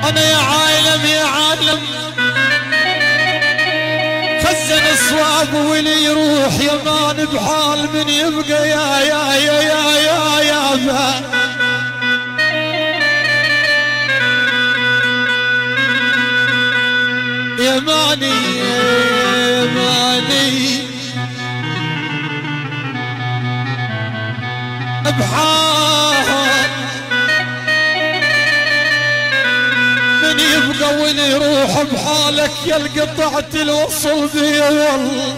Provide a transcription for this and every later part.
انا يا عالم يا عالم خزن الصواب واللي يروح يمان بحال من يبقى يا ماني بحال من يبقى واللي يروح بحالك يا القطعة الوصل بي والله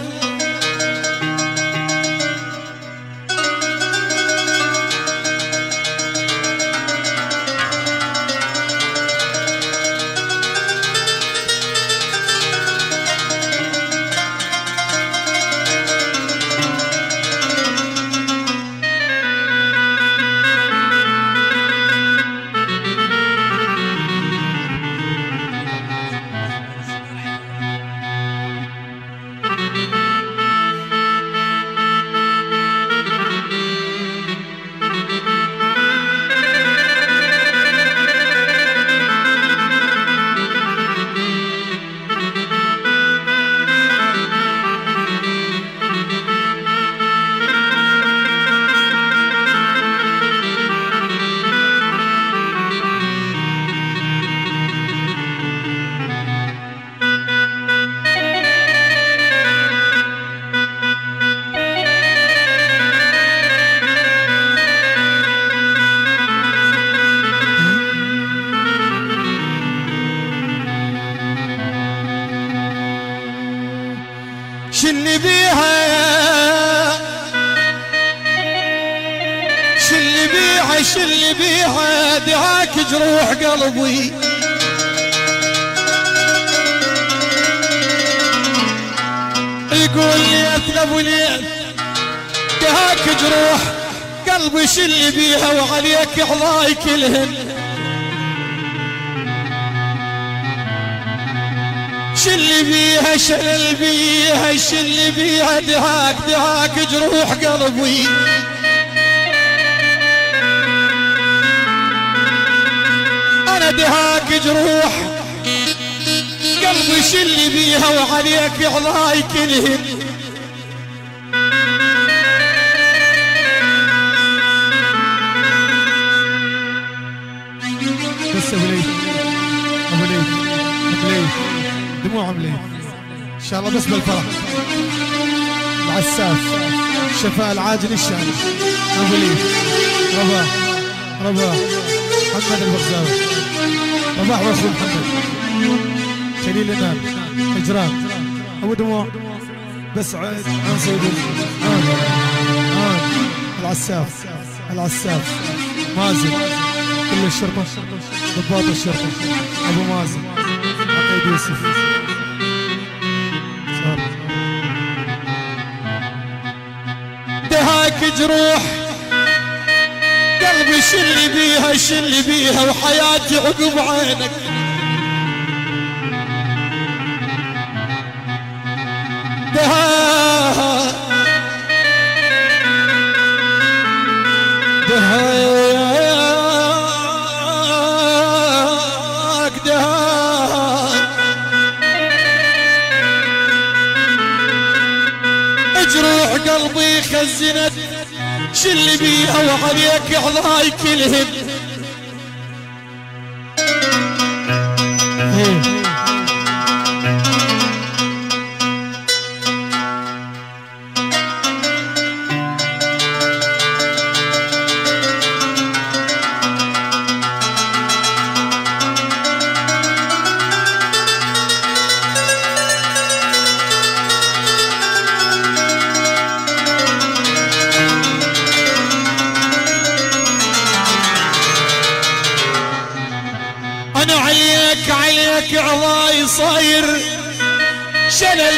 شلي بيها شلي بيها شلي بيها دعاك جروح قلبي يقول لي اثلب وليل دعاك جروح قلبي شلي بيها وعليك احضاي كلهن شلي بيها شلل بيها شلي بيها دعاك جروح قلبي انا دعاك جروح قلبي شلي بيها وعليك عضاي كلهن بس ابو ليث ابو ليث ابو ليث دموع عملي ان شاء الله بس بالفرح العساف الشفاء العاجل الشامل ابو ليث رباح محمد البغزاوي رباح واخوه محمد خليل النار اجرام ابو دموع بس عن صيد العساف مازن كل الشرطه ضباط الشرطه ابو مازن عقيد يوسف دهاك جروح قلبي شلي بيها وحياتي عقب عينك دهاك جروح قلبي خزنت شلي بيها وعليك عضاي كلهم عليك عضاي صاير شلل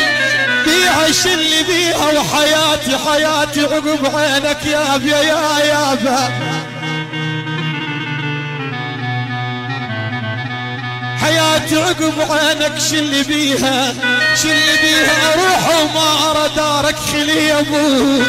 بيها شلي بيها وحياتي عقب عينك يابا حياتي عقب عينك شلي بيها اروح وما ارى دارك خلي يا ابو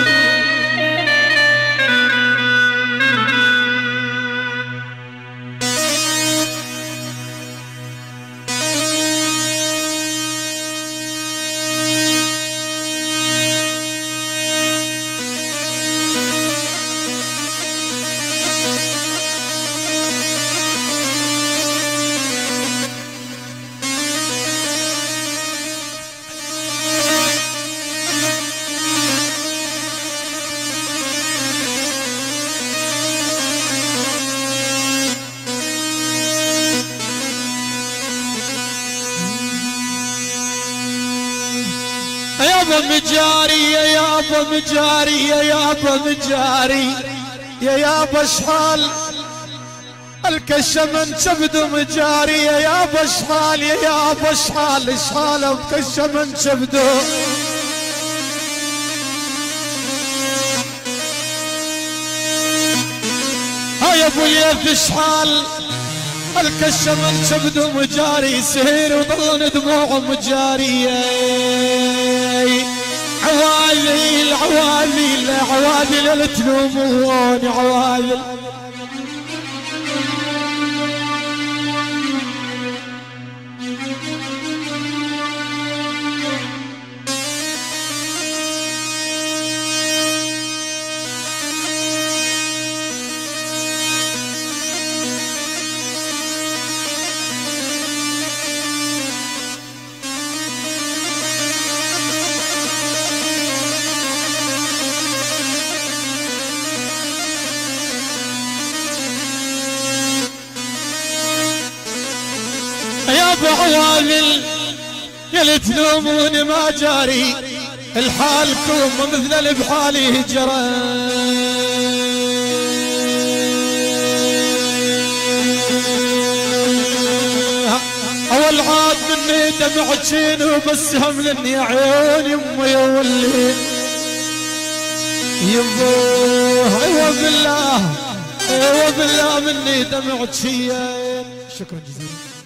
يابا مجاري يا يابا مجاري يا يابا مجاري يا يابا شحال الكشمن شبدو مجاري يا يابا شحال يا يابا شحال شحال الكشمن شبدو هيا ابو اليث شحال الكشمن شبدو مجاري سهير وظلن دموع مجاري عواذل عواذل عواذل لا تلوموني عواذل يا ابو عوامل يا اللي تلوموني ما جاري الحالكم مثل اللي بحالي جرى اول عاد مني دمعتين وبس هملني عيوني امي يولي يبوه ايوه بالله ايوه بالله مني دمعتين. شكرا جزيلا.